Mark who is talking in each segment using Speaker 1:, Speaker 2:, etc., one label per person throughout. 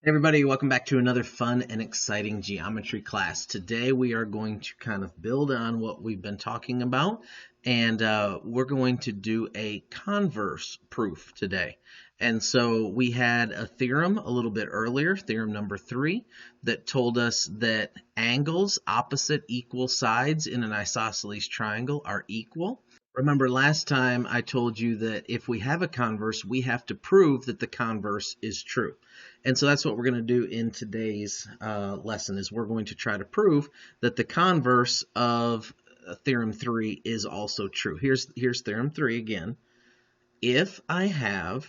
Speaker 1: Hey everybody, welcome back to another fun and exciting geometry class. Today we are going to kind of build on what we've been talking about, and we're going to do a converse proof today. And so we had a theorem a little bit earlier, theorem number 3, that told us that angles opposite equal sides in an isosceles triangle are equal. Remember last time I told you that if we have a converse, we have to prove that the converse is true. And so that's what we're going to do in today's lesson is we're going to try to prove that the converse of theorem 3 is also true. Here's theorem 3 again. If I have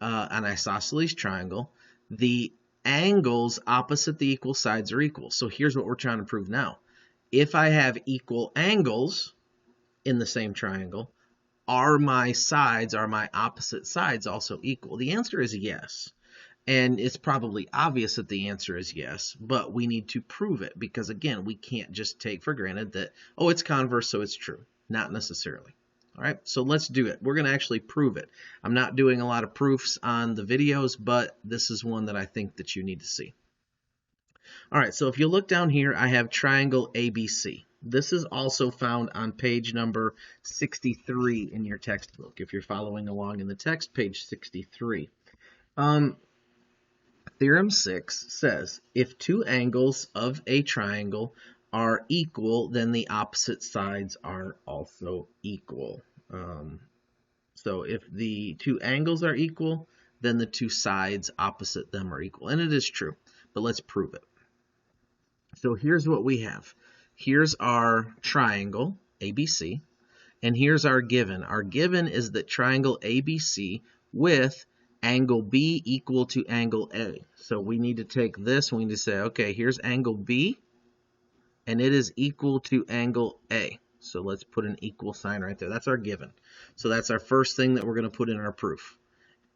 Speaker 1: an isosceles triangle, the angles opposite the equal sides are equal. So here's what we're trying to prove now. If I have equal angles in the same triangle, are my opposite sides also equal? The answer is yes. And it's probably obvious that the answer is yes, but we need to prove it because, again, we can't just take for granted that, oh, it's converse, so it's true. Not necessarily. All right, so let's do it. We're going to actually prove it. I'm not doing a lot of proofs on the videos, but this is one that I think that you need to see. All right, so if you look down here, I have triangle ABC. This is also found on page number 63 in your textbook. If you're following along in the text, page 63. Theorem 6 says, if two angles of a triangle are equal, then the opposite sides are also equal. So if the two angles are equal, then the two sides opposite them are equal. And it is true, but let's prove it. So here's what we have. Here's our triangle, ABC, and here's our given. Our given is that triangle ABC with angle B equal to angle A. So we need to take this, we need to say, okay, here's angle B, and it is equal to angle A. So let's put an equal sign right there. That's our given. So that's our first thing that we're going to put in our proof.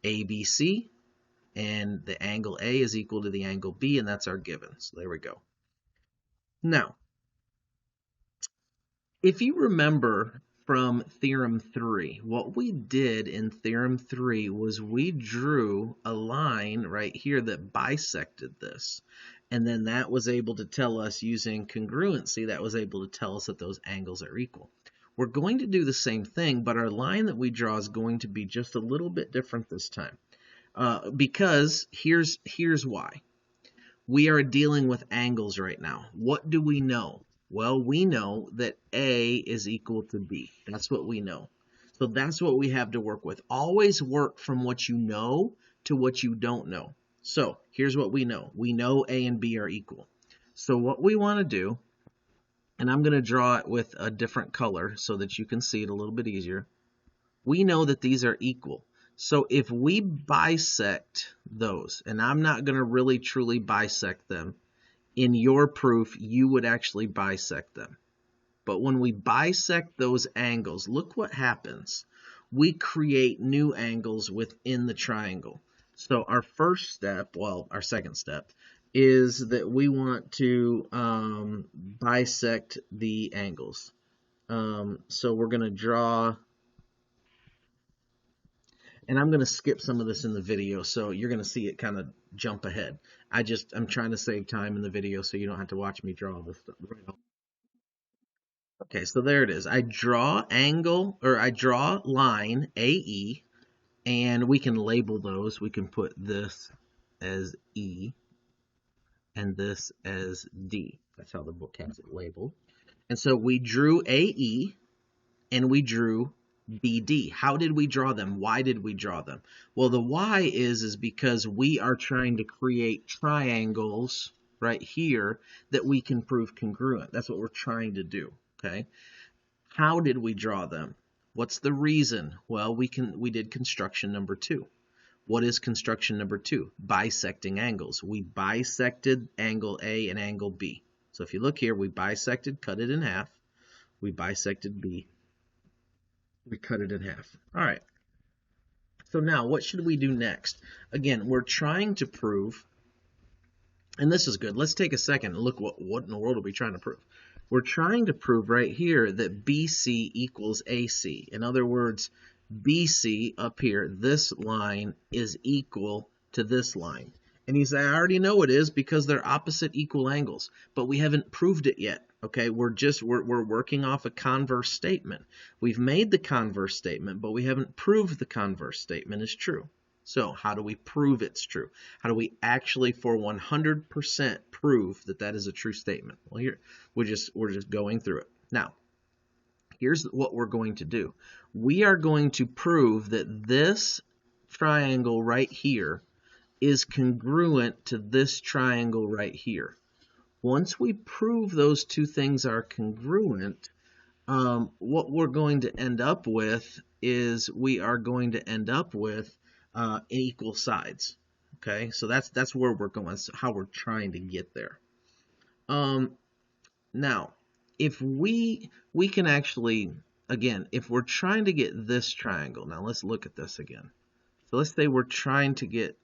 Speaker 1: ABC, and the angle A is equal to the angle B, and that's our given. So there we go. Now, if you remember from Theorem 3, what we did in Theorem 3 was we drew a line right here that bisected this. And then that was able to tell us, using congruency, that was able to tell us that those angles are equal. We're going to do the same thing, but our line that we draw is going to be just a little bit different this time. Because here's why. We are dealing with angles right now. What do we know? Well, we know that A is equal to B. That's what we know. So that's what we have to work with. Always work from what you know to what you don't know. So here's what we know. We know A and B are equal. So what we want to do, and I'm going to draw it with a different color so that you can see it a little bit easier. We know that these are equal. So if we bisect those, and I'm not going to really truly bisect them, in your proof, you would actually bisect them. But when we bisect those angles, look what happens. We create new angles within the triangle. So our first step, well, our second step, is that we want to bisect the angles. So we're going to draw, and I'm going to skip some of this in the video, so you're going to see it kind of jump ahead. I'm trying to save time in the video so you don't have to watch me draw this stuff. Okay, so there it is. I draw line AE, and we can label those. We can put this as E and this as D. That's how the book has it labeled. And so we drew AE and we drew BD. How did we draw them? Why did we draw them? Well, the why is because we are trying to create triangles right here that we can prove congruent. That's what we're trying to do, okay? How did we draw them? What's the reason? Well, we did construction number 2. What is construction number 2? Bisecting angles. We bisected angle A and angle B. So if you look here, we bisected, cut it in half. We bisected B. We cut it in half. All right. So now what should we do next? Again, we're trying to prove, and this is good. Let's take a second and look what in the world are we trying to prove. We're trying to prove right here that BC equals AC. In other words, BC up here, this line is equal to this line. And you say, I already know it is because they're opposite equal angles, but we haven't proved it yet. Okay, we're working off a converse statement. We've made the converse statement, but we haven't proved the converse statement is true. So how do we prove it's true? How do we actually for 100% prove that that is a true statement? Well, here we're just going through it. Now, here's what we're going to do. We are going to prove that this triangle right here is congruent to this triangle right here. Once we prove those two things are congruent, what we're going to end up with is we are going to end up with equal sides. Okay, so that's where we're going. That's how we're trying to get there. Now, if we can actually, again, if we're trying to get this triangle, now let's look at this again. So let's say we're trying to get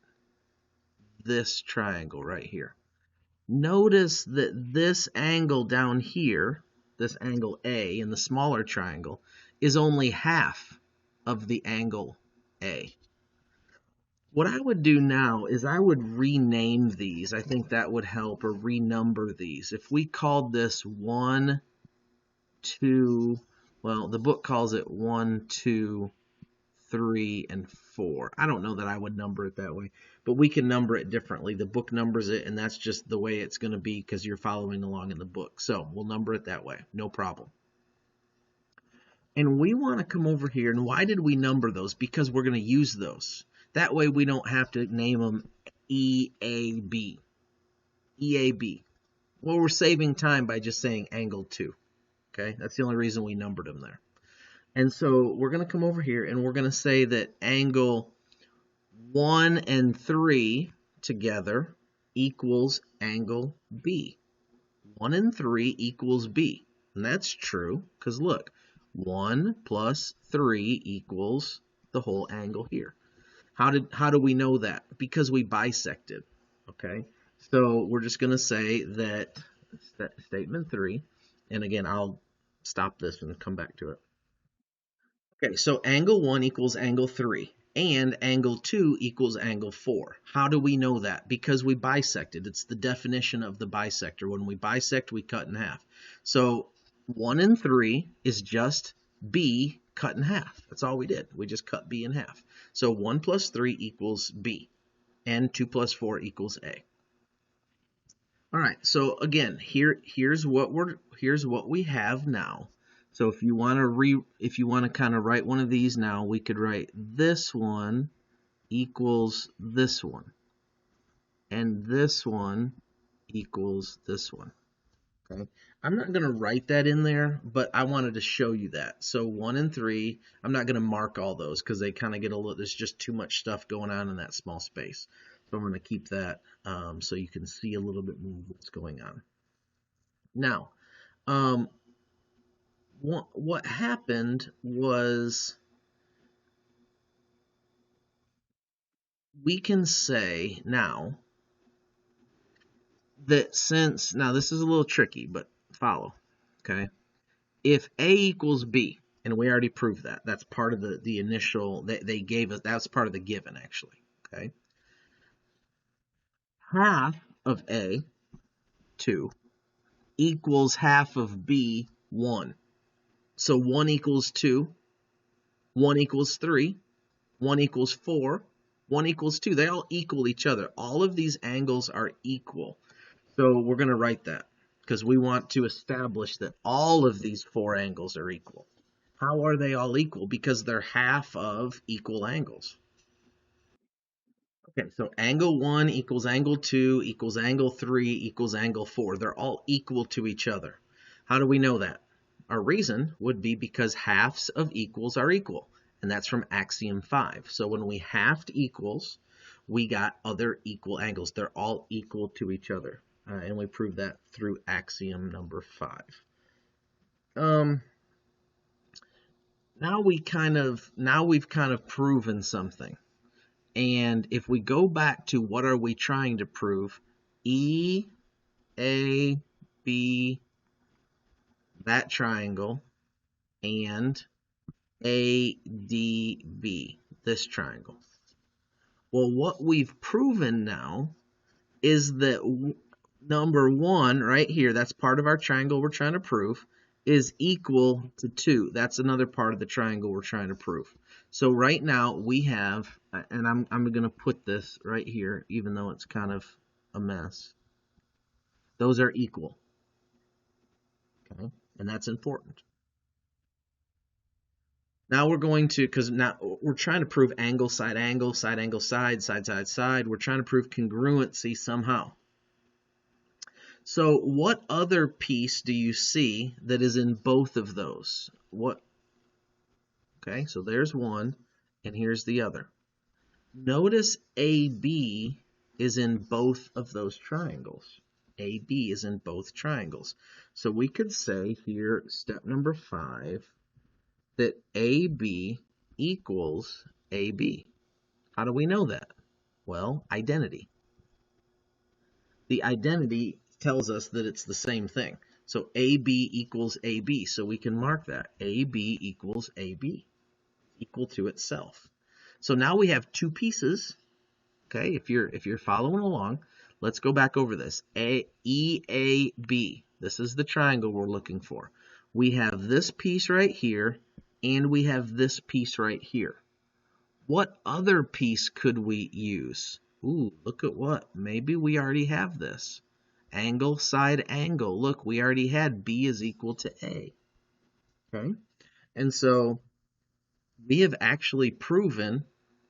Speaker 1: this triangle right here. Notice that this angle down here, this angle A in the smaller triangle, is only half of the angle A. What I would do now is I would rename these. I think that would help, or renumber these. If we called this 1, 2, well, the book calls it 1, 2, 3, and 4. I don't know that I would number it that way, but we can number it differently. The book numbers it, and that's just the way it's going to be because you're following along in the book. So we'll number it that way, no problem. And we want to come over here, and why did we number those? Because we're going to use those. That way we don't have to name them EAB. EAB. Well, we're saving time by just saying angle 2. Okay, that's the only reason we numbered them there. And so we're going to come over here and we're going to say that angle 1 and 3 together equals angle B. 1 and 3 equals B. And that's true because look, 1 plus 3 equals the whole angle here. How do we know that? Because we bisected. Okay, so we're just going to say that statement 3, and again, I'll stop this and come back to it. Okay, so angle 1 equals angle 3, and angle 2 equals angle 4. How do we know that? Because we bisected. It's the definition of the bisector. When we bisect, we cut in half. So 1 and 3 is just B cut in half. That's all we did. We just cut B in half. So 1 plus 3 equals B, and 2 plus 4 equals A. All right, so again, here's what we have now. So if you want to kind of write one of these now, we could write this one equals this one, and this one equals this one. Okay, I'm not going to write that in there, but I wanted to show you that. So 1 and 3, I'm not going to mark all those because they kind of get a little, there's just too much stuff going on in that small space. So I'm going to keep that so you can see a little bit more of what's going on. Now, what happened was we can say now that since, now this is a little tricky, but follow, okay? If A equals B, and we already proved that, that's part of the initial, they gave us, that's part of the given actually, okay? Half of A, 2, equals half of B, 1. So 1 equals 2, 1 equals 3, 1 equals 4, 1 equals 2. They all equal each other. All of these angles are equal. So we're going to write that because we want to establish that all of these 4 angles are equal. How are they all equal? Because they're half of equal angles. Okay, so angle 1 equals angle 2 equals angle 3 equals angle 4. They're all equal to each other. How do we know that? Our reason would be because halves of equals are equal, and that's from axiom 5. So when we halved equals, we got other equal angles. They're all equal to each other, and we proved that through axiom number 5. Now we've kind of proven something. And if we go back to what are we trying to prove, E, A, B, that triangle, and A, D, B, this triangle. Well, what we've proven now is that number 1 right here, that's part of our triangle we're trying to prove, is equal to 2. That's another part of the triangle we're trying to prove. So right now we have, and I'm going to put this right here, even though it's kind of a mess. Those are equal. Okay, and that's important. Now we're going to, because now we're trying to prove angle, side angle, side angle, side, side, side, side. We're trying to prove congruency somehow. So what other piece do you see that is in both of those? What? Okay, so there's one, and here's the other. Notice AB is in both of those triangles. AB is in both triangles. So we could say here, step number 5, that AB equals AB. How do we know that? Well, identity. The identity tells us that it's the same thing. So AB equals AB, so we can mark that. AB equals AB, equal to itself. So now we have two pieces. Okay, if you're following along, let's go back over this. EAB, this is the triangle we're looking for. We have this piece right here, and we have this piece right here. What other piece could we use? Ooh, look at what. Maybe we already have this. Angle, side, angle. Look, we already had B is equal to A. Okay? And so we have actually proven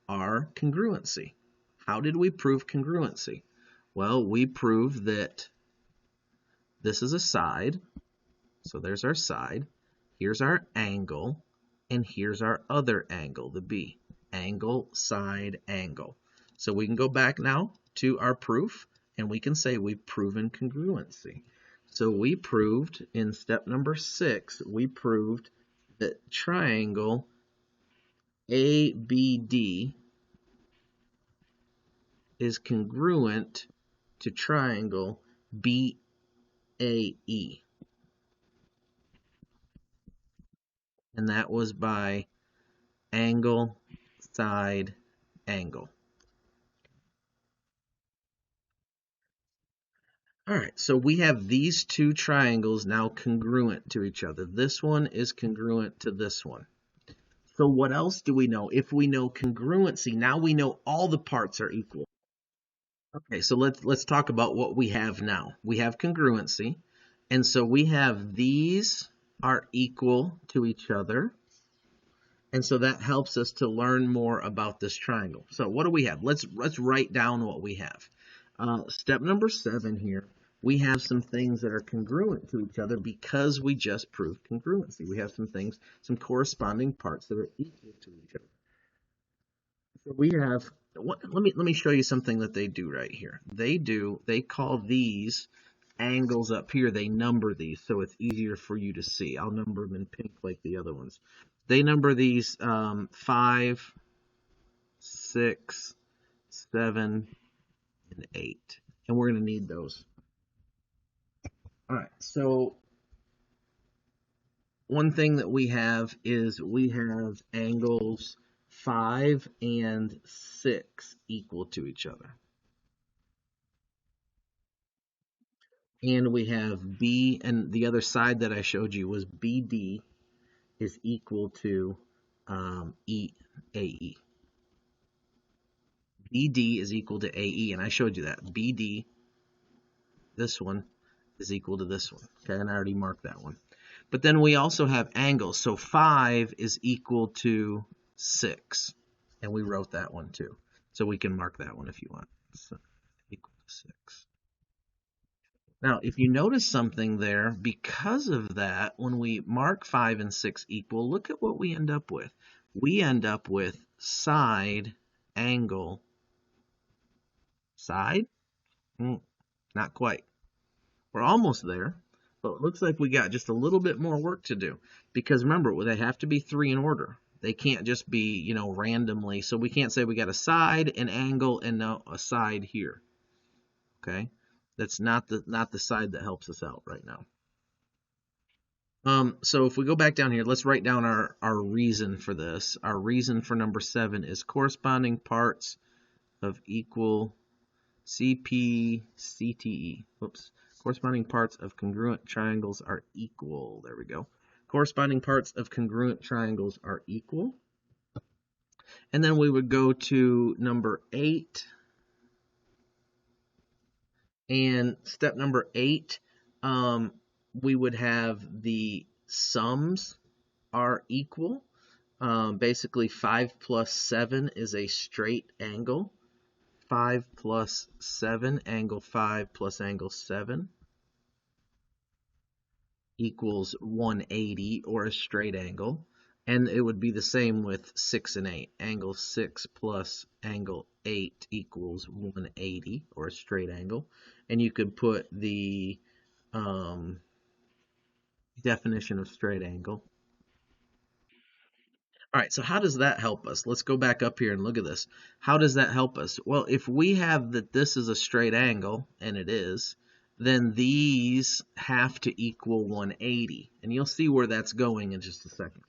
Speaker 1: our congruency. How did we prove congruency? Well, we proved that this is a side. So there's our side. Here's our angle. And here's our other angle, the B. Angle, side, angle. So we can go back now to our proof, and we can say we've proven congruency. So we proved in step number 6, we proved that triangle ABD is congruent to triangle BAE. And that was by angle, side, angle. All right, so we have these two triangles now congruent to each other. This one is congruent to this one. So what else do we know? If we know congruency, now we know all the parts are equal. Okay, so let's talk about what we have now. We have congruency, and so we have these are equal to each other. And so that helps us to learn more about this triangle. So what do we have? Let's write down what we have. Step number 7 here, we have some things that are congruent to each other because we just proved congruency. We have some things, some corresponding parts that are equal to each other. So we have, let me show you something that they do right here. They call these angles up here, they number these so it's easier for you to see. I'll number them in pink like the other ones. They number these 5, 6, 7, and 8. And we're going to need those. All right, so one thing that we have is we have angles 5 and 6 equal to each other. And we have B, and the other side that I showed you was BD is equal to AE. BD is equal to AE, and I showed you that. BD, this one, is equal to this one. Okay, and I already marked that one. But then we also have angles. So 5 is equal to 6. And we wrote that one too. So we can mark that one if you want. So equal to 6. Now, if you notice something there, because of that, when we mark 5 and 6 equal, look at what we end up with. We end up with side, angle, side? Not quite. We're almost there, but it looks like we got just a little bit more work to do. Because remember, they have to be 3 in order. They can't just be, randomly. So we can't say we got a side, an angle, and now a side here. Okay? That's not the side that helps us out right now. So if we go back down here, let's write down our reason for this. Our reason for number 7 is corresponding parts of equal CPCTE. Whoops. Corresponding parts of congruent triangles are equal. There we go. Corresponding parts of congruent triangles are equal. And then we would go to number 8. And step number 8, we would have the sums are equal. Basically, 5 plus 7 is a straight angle. 5 plus 7, angle 5 plus angle 7 equals 180, or a straight angle. And it would be the same with 6 and 8. Angle 6 plus angle 8 equals 180, or a straight angle. And you could put the definition of straight angle. All right, so how does that help us? Let's go back up here and look at this. How does that help us? Well, if we have that this is a straight angle, and it is, then these have to equal 180. And you'll see where that's going in just a second.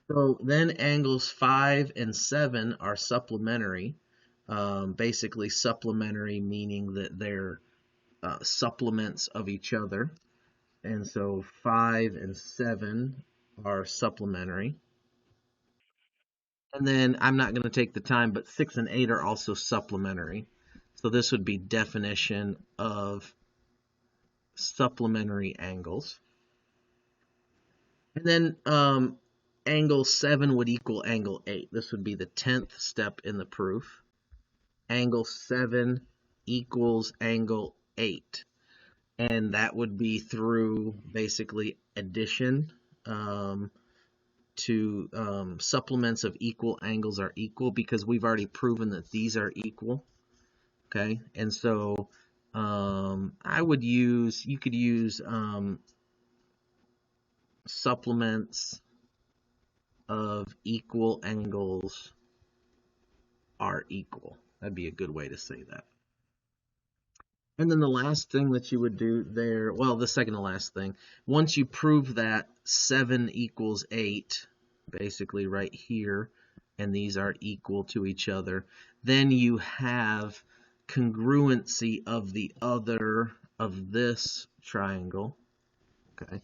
Speaker 1: So then angles 5 and 7 are supplementary. Basically supplementary meaning that they're supplements of each other. And so 5 and 7 are supplementary. And then I'm not going to take the time, but 6 and 8 are also supplementary. So this would be definition of supplementary angles. And then angle 7 would equal angle 8. This would be the 10th step in the proof. Angle 7 equals angle 8. And that would be through basically addition. Supplements of equal angles are equal, because we've already proven that these are equal. Okay, and so you could use supplements of equal angles are equal. That'd be a good way to say that. And then the last thing that you would do there, well, the second to last thing, once you prove that 7 equals 8, basically right here, and these are equal to each other, then you have congruency of the other of this triangle. Okay,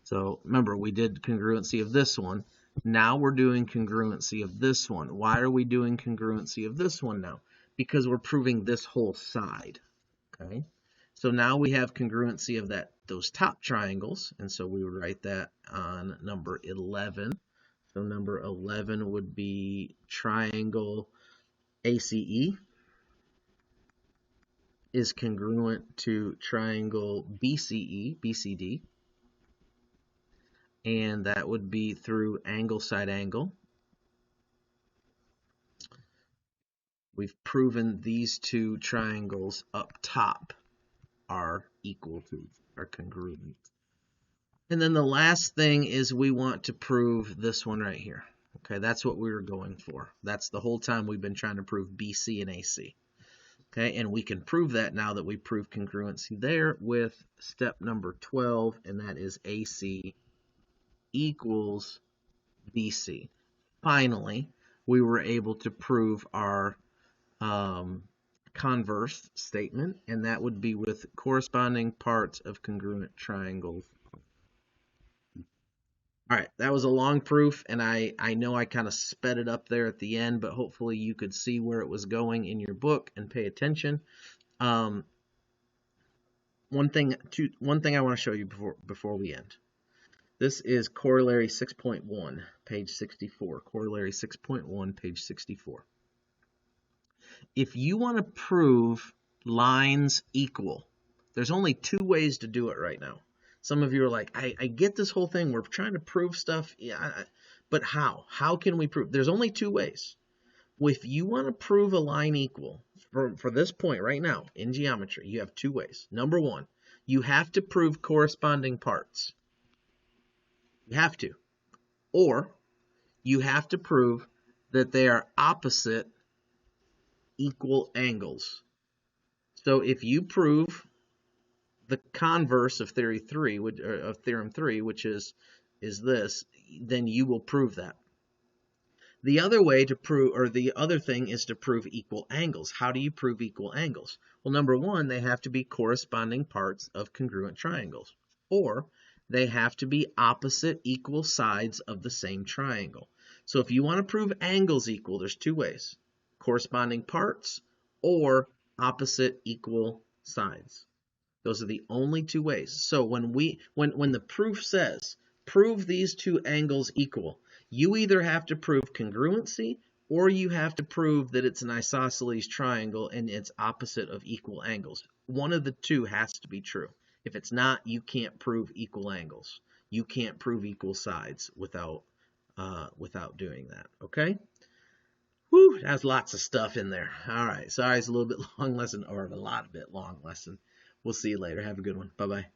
Speaker 1: so remember, we did congruency of this one. Now we're doing congruency of this one. Why are we doing congruency of this one now? Because we're proving this whole side. Okay, so now we have congruency of those top triangles, and so we would write that on number 11. So number 11 would be triangle ACE is congruent to triangle BCD, and that would be through angle side angle. We've proven these two triangles up top are equal to, are congruent. And then the last thing is we want to prove this one right here. Okay, that's what we were going for. That's the whole time we've been trying to prove BC and AC. Okay, and we can prove that now that we proved congruency there with step number 12, and that is AC equals BC. Finally, we were able to prove our converse statement, and that would be with corresponding parts of congruent triangles. All right, that was a long proof, and I know I kind of sped it up there at the end, but hopefully you could see where it was going in your book and pay attention. One thing I want to show you before we end. This is Corollary 6.1, page 64. Corollary 6.1, page 64. If you want to prove lines equal, there's only 2 ways to do it right now. Some of you are like, I get this whole thing. We're trying to prove stuff. Yeah, but how? How can we prove? There's only 2 ways. If you want to prove a line equal, for this point right now in geometry, you have 2 ways. Number 1, you have to prove corresponding parts. You have to. Or you have to prove that they are opposite equal angles. So if you prove the converse of theorem 3, which is this, then you will prove that. The other way to prove, or the other thing is to prove equal angles. How do you prove equal angles? Well, number one, they have to be corresponding parts of congruent triangles, or they have to be opposite equal sides of the same triangle. So if you want to prove angles equal, there's two ways: corresponding parts or opposite equal sides. Those are the only two ways. So when the proof says prove these two angles equal, you either have to prove congruency or you have to prove that it's an isosceles triangle and it's opposite of equal angles. One of the two has to be true. If it's not, you can't prove equal angles. You can't prove equal sides without doing that. Okay? Whew, that's lots of stuff in there. All right. Sorry, it's a little bit long lesson, or a lot of bit long lesson. We'll see you later. Have a good one. Bye-bye.